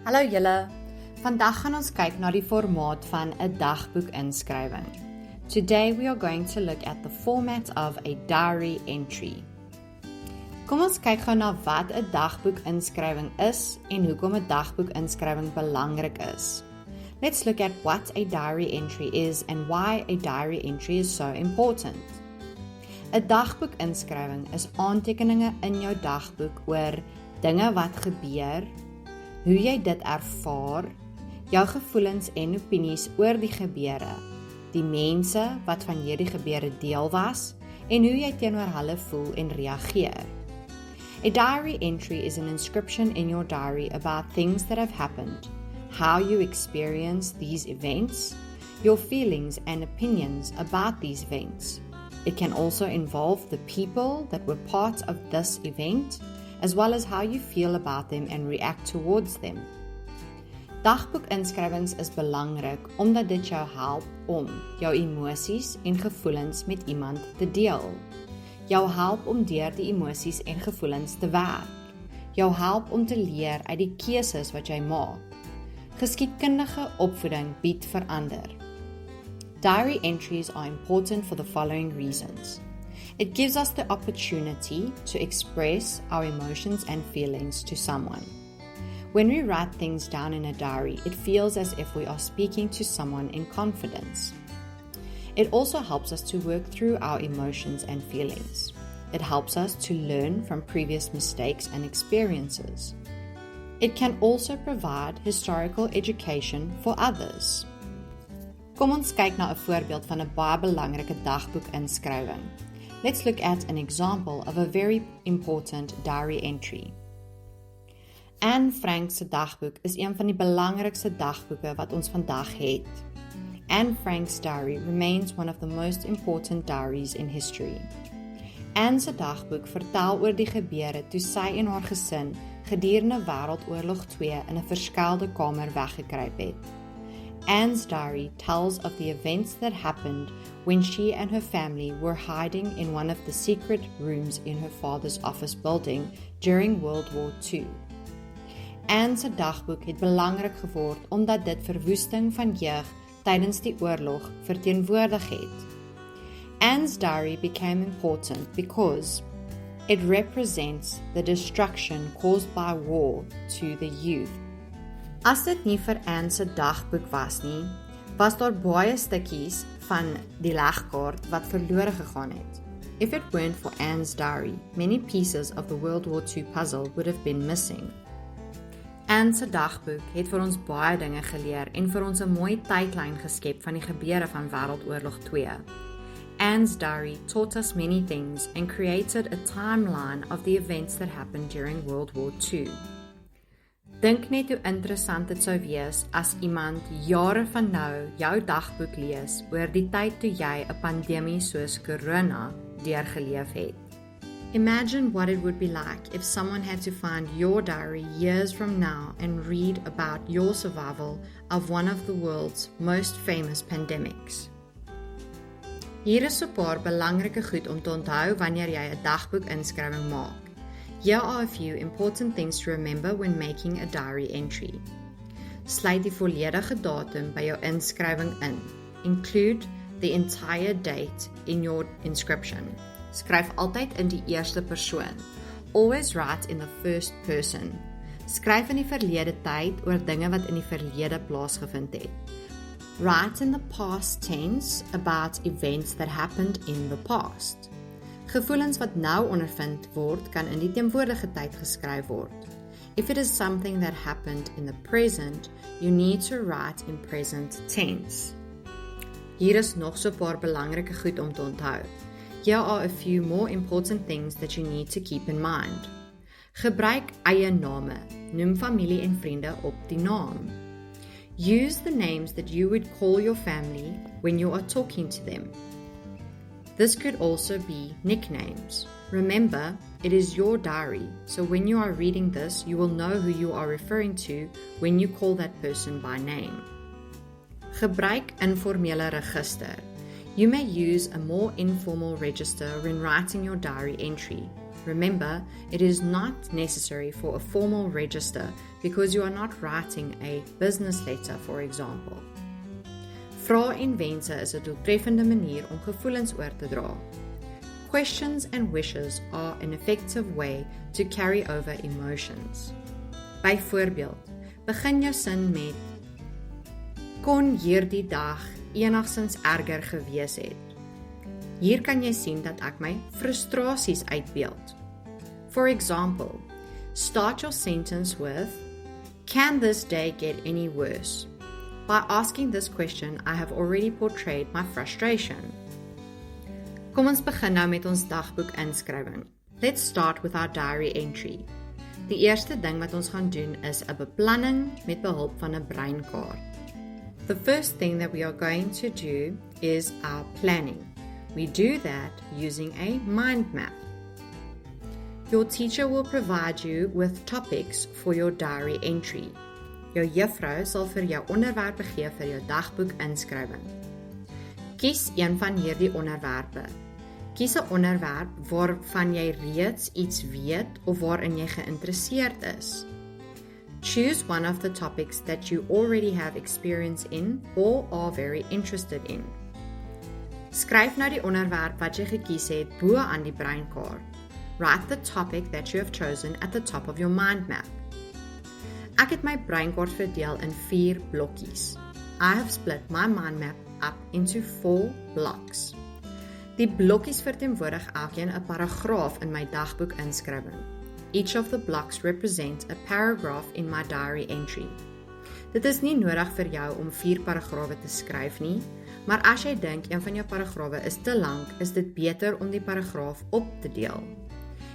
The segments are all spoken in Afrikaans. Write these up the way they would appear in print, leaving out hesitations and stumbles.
Hallo julle, vandag gaan ons kyk na die formaat van 'n dagboekinskrywing. Today we are going to look at the format of a diary entry. Kom ons kyk gou na wat 'n dagboekinskrywing is en hoekom 'n dagboekinskrywing belangrik is. Let's look at what a diary entry is and why a diary entry is so important. 'n Dagboekinskrywing is aantekeninge in jou dagboek oor dinge wat gebeur, hoe jy dit ervaar, jou gevoelens en opinies oor die gebeure, die mense wat van hierdie gebeure deel was en hoe jy teenoor hulle voel en reageer. A diary entry is an inscription in your diary about things that have happened, how you experience these events, your feelings and opinions about these events. It can also involve the people that were part of this event, as well as how you feel about them and react towards them. Dagboekinskrywings is belangrik omdat dit jou help om jou emosies en gevoelens met iemand te deel. Jou help om deur die emosies en gevoelens te werk. Jou help om te leer uit die keuses wat jy maak. Geskiedkundige opvoeding bied verander. Diary entries are important for the following reasons. It gives us the opportunity to express our emotions and feelings to someone. When we write things down in a diary, it feels as if we are speaking to someone in confidence. It also helps us to work through our emotions and feelings. It helps us to learn from previous mistakes and experiences. It can also provide historical education for others. Kom ons kyk na 'n voorbeeld van 'n baie belangrike dagboekinskrywing. Let's look at an example of a very important diary entry. Anne Frank se dagboek is een van die belangrikste dagboeke wat ons vandag het. Anne Frank's diary remains one of the most important diaries in history. Anne se dagboek vertel oor die gebeure toe sy en haar gesin gedurende Wêreldoorlog 2 in 'n verskuilde kamer weggekruip het. Anne's diary tells of the events that happened when she and her family were hiding in one of the secret rooms in her father's office building during World War II. Anne's dagboek het belangrik geword omdat dit verwoesting van jeug tydens die oorlog verteenwoordig het. Anne's diary became important because it represents the destruction caused by war to the youth. As dit nie vir Anne se dagboek was nie, was daar baie stukkies van die legkaart wat verlore gegaan het. If it weren't for Anne's diary, many pieces of the World War II puzzle would have been missing. Anne se dagboek het vir ons baie dinge geleer en vir ons 'n mooi tydlyn geskep van die gebeure van Wêreldoorlog 2. Anne's diary taught us many things and created a timeline of the events that happened during World War II. Dink net hoe interessant dit sou wees as iemand jare van nou jou dagboek lees oor die tyd toe jy 'n pandemie soos corona deurgeleef het. Imagine what it would be like if someone had to find your diary years from now and read about your survival of one of the world's most famous pandemics. Hier is 'n paar belangrike goed om te onthou wanneer jy 'n dagboekinskrywing maak. Here are a few important things to remember when making a diary entry. Sluit die volledige datum by jou inskrywing in. Include the entire date in your inscription. Skryf altyd in die eerste persoon. Always write in the first person. Skryf in die verlede tyd oor dinge wat in die verlede plaasgevind het. Write in the past tense about events that happened in the past. Gevoelens wat nou ondervind word, kan in die teenwoordige tyd geskryf word. If it is something that happened in the present, you need to write in present tense. Hier is nog so 'n paar belangrike goed om te onthou. Here are a few more important things that you need to keep in mind. Gebruik eie name. Noem familie en vriende op die naam. Use the names that you would call your family when you are talking to them. This could also be nicknames. Remember, it is your diary, so when you are reading this, you will know who you are referring to when you call that person by name. Gebruik informele register. You may use a more informal register when writing your diary entry. Remember, it is not necessary for a formal register because you are not writing a business letter, for example. Vrae en wense is 'n doeltreffende manier om gevoelens oor te dra. Questions and wishes are an effective way to carry over emotions. Byvoorbeeld, begin jou sin met: kon hierdie dag enigstens erger gewees het. Hier kan jy sien dat ek my frustrasies uitbeeld. For example, start your sentence with, can this day get any worse? By asking this question, I have already portrayed my frustration. Kom ons begin nou met ons dagboekinskrywing. Let's start with our diary entry. Die eerste ding wat ons gaan doen is 'n beplanning met behulp van 'n breinkaart. The first thing that we are going to do is our planning. We do that using a mind map. Your teacher will provide you with topics for your diary entry. Jou juffrou sal vir jou onderwerpe gee vir jou dagboekinskrywing. Kies een van hierdie onderwerpe. Kies 'n onderwerp waarvan jy reeds iets weet of waarin jy geïnteresseerd is. Choose one of the topics that you already have experience in or are very interested in. Skryf nou die onderwerp wat jy gekies het bo aan die breinkaart. Write the topic that you have chosen at the top of your mind map. Ek het my breinkaart verdeel in 4 blokkies. I have split my mind map up into 4 blocks. Die blokkies verteenwoordig elkeen 'n paragraaf in my dagboekinskrywing. Each of the blocks represent a paragraph in my diary entry. Dit is nie nodig vir jou om 4 paragrawe te skryf nie, maar as jy dink een van jou paragrawe is te lank, is dit beter om die paragraaf op te deel.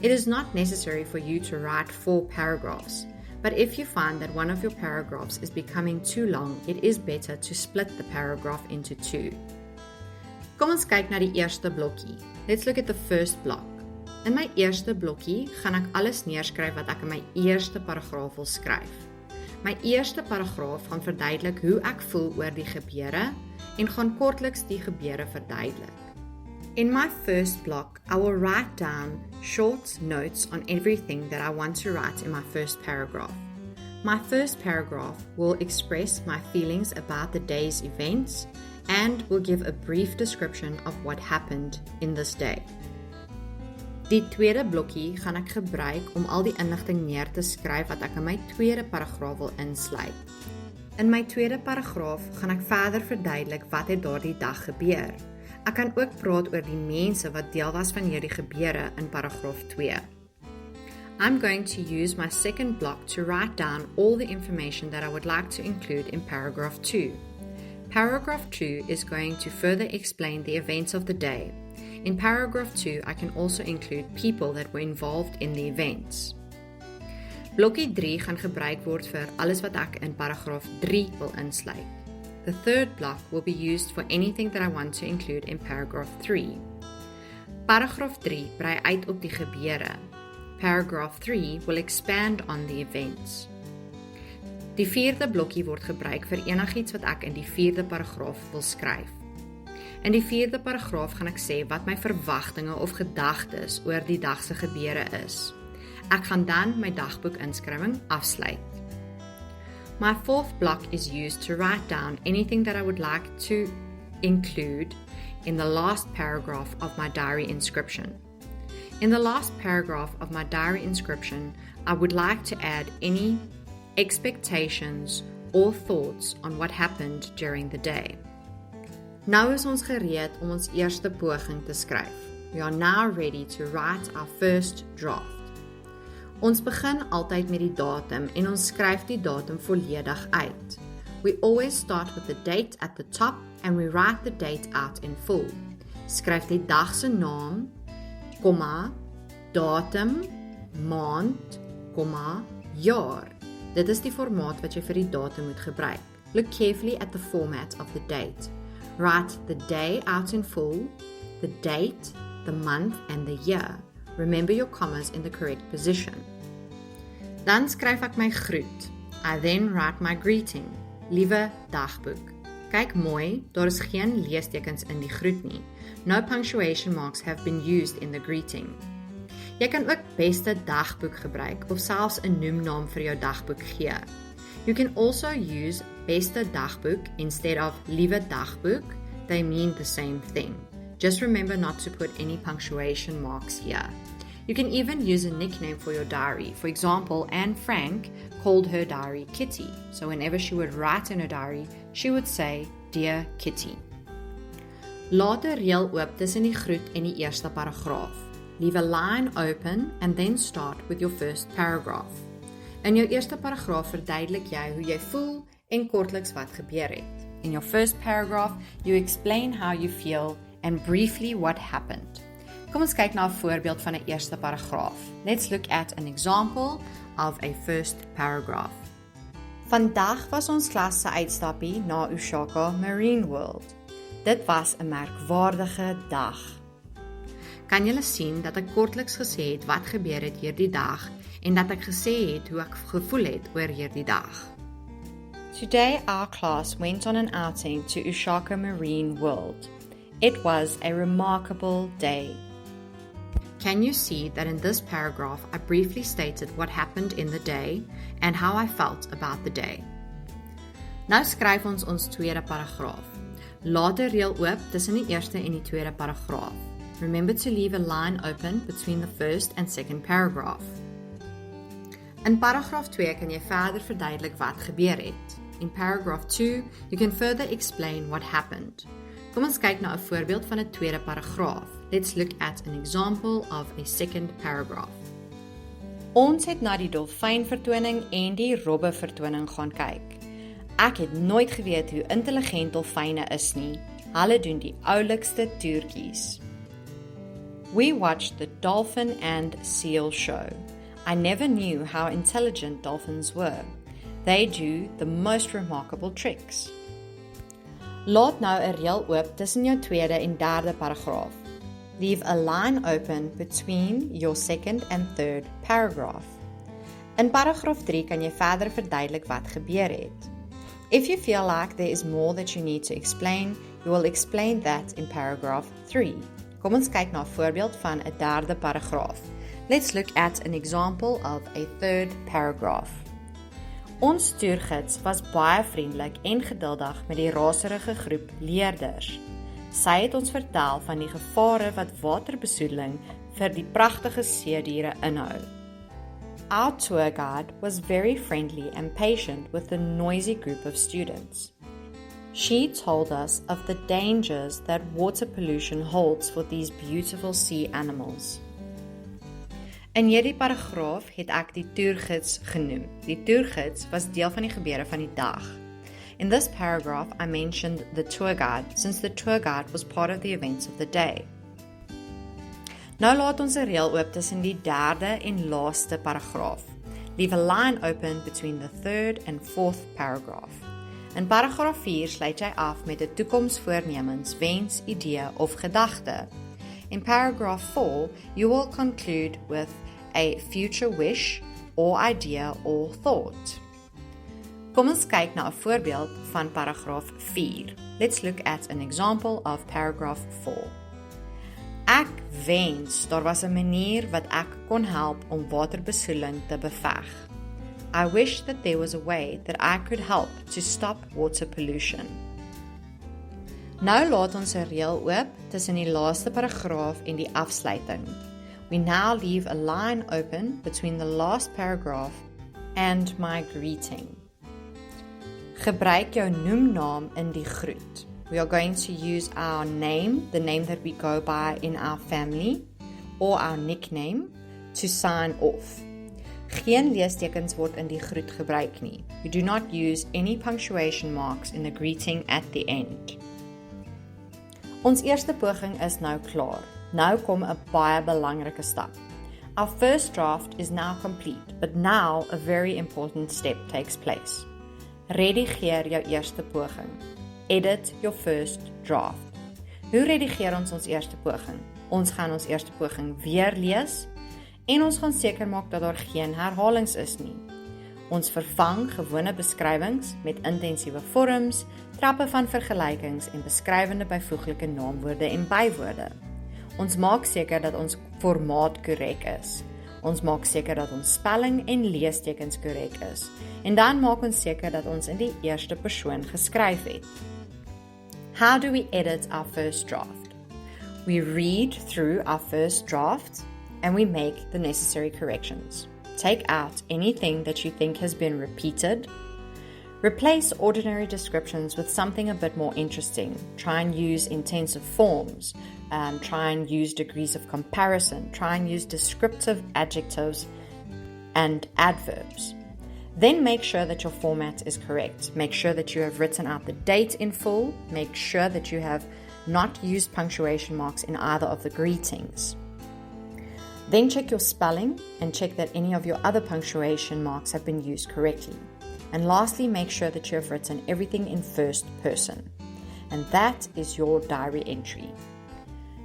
It is not necessary for you to write 4 paragraphs, but if you find that one of your paragraphs is becoming too long, it is better to split the paragraph into 2. Kom ons kyk na die eerste blokkie. Let's look at the first block. In my eerste blokkie gaan ek alles neerskryf wat ek in my eerste paragraaf wil skryf. My eerste paragraaf gaan verduidelik hoe ek voel oor die gebeure en gaan kortliks die gebeure verduidelik. In my first block, I will write down short notes on everything that I want to write in my first paragraph. My first paragraph will express my feelings about the day's events and will give a brief description of what happened in this day. Die tweede blokkie gaan ek gebruik om al die inligting neer te skryf wat ek in my tweede paragraaf wil insluit. In my tweede paragraaf gaan ek verder verduidelik wat het daardie dag gebeur. Ek kan ook praat oor die mense wat deel was van hierdie gebeure in paragraaf 2. I'm going to use my second block to write down all the information that I would like to include in paragraph 2. Paragraph 2 is going to further explain the events of the day. In paragraph 2, I can also include people that were involved in the events. Blokkie 3 gaan gebruik word vir alles wat ek in paragraaf 3 wil insluit. The third block will be used for anything that I want to include in paragraph 3. Paragraaf 3 brei uit op die gebeure. Paragraph 3 will expand on the events. Die vierde blokkie word gebruik vir enigiets wat ek in die vierde paragraaf wil skryf. In die vierde paragraaf gaan ek sê wat my verwagtinge of gedagtes oor die dag se gebeure is. Ek gaan dan my dagboekinskrywing afsluit. My fourth block is used to write down anything that I would like to include in the last paragraph of my diary inscription. In the last paragraph of my diary inscription, I would like to add any expectations or thoughts on what happened during the day. Nou is ons gereed om ons eerste poging te skryf. We are now ready to write our first draft. Ons begin altyd met die datum en ons skryf die datum volledig uit. We always start with the date at the top and we write the date out in full. Skryf die dag se naam, komma, datum, maand, komma, jaar. Dit is die formaat wat jy vir die datum moet gebruik. Look carefully at the format of the date. Write the day out in full, the date, the month and the year. Remember your commas in the correct position. Dan skryf ek my groet. I then write my greeting. Liewe dagboek. Kyk mooi, daar is geen leestekens in die groet nie. No punctuation marks have been used in the greeting. Jy kan ook beste dagboek gebruik of selfs 'n noemnaam vir jou dagboek gee. You can also use beste dagboek instead of liewe dagboek. They mean the same thing. Just remember not to put any punctuation marks here. You can even use a nickname for your diary. For example, Anne Frank called her diary Kitty. So whenever she would write in her diary, she would say, Dear Kitty. Laat 'n reël oop tussen die groet en die eerste paragraaf. Leave a line open and then start with your first paragraph. In jou eerste paragraaf verduidelik jy hoe jy voel en kortliks wat gebeur het. In your first paragraph, you explain how you feel and briefly what happened. Kom ons kyk na 'n voorbeeld van 'n eerste paragraaf. Let's look at an example of a first paragraph. Vandag was ons klas se uitstappie na Ushaka Marine World. Dit was 'n merkwaardige dag. Kan julle sien dat ek kortliks gesê het wat gebeur het hierdie dag en dat ek gesê het hoe ek gevoel het oor hierdie dag? Today our class went on an outing to Ushaka Marine World. It was a remarkable day. Can you see that in this paragraph I briefly stated what happened in the day and how I felt about the day? Nou skryf ons tweede paragraaf. Laat 'n reël oop tussen die eerste en die tweede paragraaf. Remember to leave a line open between the first and second paragraph. In paragraaf 2 kan jy verder verduidelik wat gebeur het. In paragraph 2, you can further explain what happened. Kom ons kyk na 'n voorbeeld van 'n tweede paragraaf. Let's look at an example of a second paragraph. Ons het na die dolfynvertoning en die robbe-vertoning gaan kyk. Ek het nooit geweet hoe intelligent dolfyne is nie. Hulle doen die oulikste toertjies. We watched the dolphin and seal show. I never knew how intelligent dolphins were. They do the most remarkable tricks. Laat nou 'n reël oop tussen jou tweede en derde paragraaf. Leave a line open between your second and third paragraph. In paragraaf 3 kan jy verder verduidelik wat gebeur het. If you feel like there is more that you need to explain, you will explain that in paragraph 3. Kom ons kyk na 'n voorbeeld van 'n derde paragraaf. Let's look at an example of a third paragraph. Ons toergids was baie vriendelik en geduldig met die raserige groep leerders. Sy het ons vertel van die gevare wat waterbesoedeling vir die pragtige seediere inhou. Our tour guide was very friendly and patient with the noisy group of students. She told us of the dangers that water pollution holds for these beautiful sea animals. In hierdie paragraaf het ek die toergids genoem. Die toergids was deel van die gebeure van die dag. In this paragraph, I mentioned the tour guide, since the tour guide was part of the events of the day. Nou laat ons 'n reël oop tussen die derde en laaste paragraaf. Leave a line open between the third and fourth paragraph. In paragraaf 4 sluit jy af met 'n toekomsvoornemens, wens, idee of gedagte. In paragraph 4, you will conclude with a future wish or idea or thought. Kom ons kyk na 'n voorbeeld van paragraaf 4. Let's look at an example of paragraph 4. Ek wens daar was 'n manier wat ek kon help om waterbesoedeling te beveg. I wish that there was a way that I could help to stop water pollution. Nou laat ons 'n reël oop tussen die laaste paragraaf en die afsluiting. We now leave a line open between the last paragraph and my greeting. Gebruik jou noemnaam in die groet. We are going to use our name, the name that we go by in our family, or our nickname, to sign off. Geen leestekens word in die groet gebruik nie. We do not use any punctuation marks in the greeting at the end. Ons eerste poging is nou klaar. Nou kom 'n baie belangrike stap. Our first draft is now complete, but now a very important step takes place. Redigeer jou eerste poging. Edit your first draft. Hoe redigeer ons eerste poging? Ons gaan ons eerste poging weer lees en ons gaan seker maak dat daar geen herhalings is nie. Ons vervang gewone beskrywings met intensiewe vorms, trappe van vergelykings en beskrywende byvoeglike naamwoorde en bywoorde. Ons maak seker dat ons formaat korrek is. Ons maak seker dat ons spelling en leestekens korrek is. En dan maak ons seker dat ons in die eerste persoon geskryf het. How do we edit our first draft? We read through our first draft and we make the necessary corrections. Take out anything that you think has been repeated. Replace ordinary descriptions with something a bit more interesting. Try and use intensive forms. Try and use degrees of comparison. Try and use descriptive adjectives and adverbs. Then make sure that your format is correct. Make sure that you have written out the date in full. Make sure that you have not used punctuation marks in either of the greetings. Then check your spelling and check that any of your other punctuation marks have been used correctly. And lastly, make sure that you have written everything in first person. And that is your diary entry.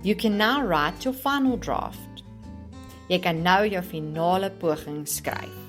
You can now write your final draft. Jy kan nou jou finale poging skryf.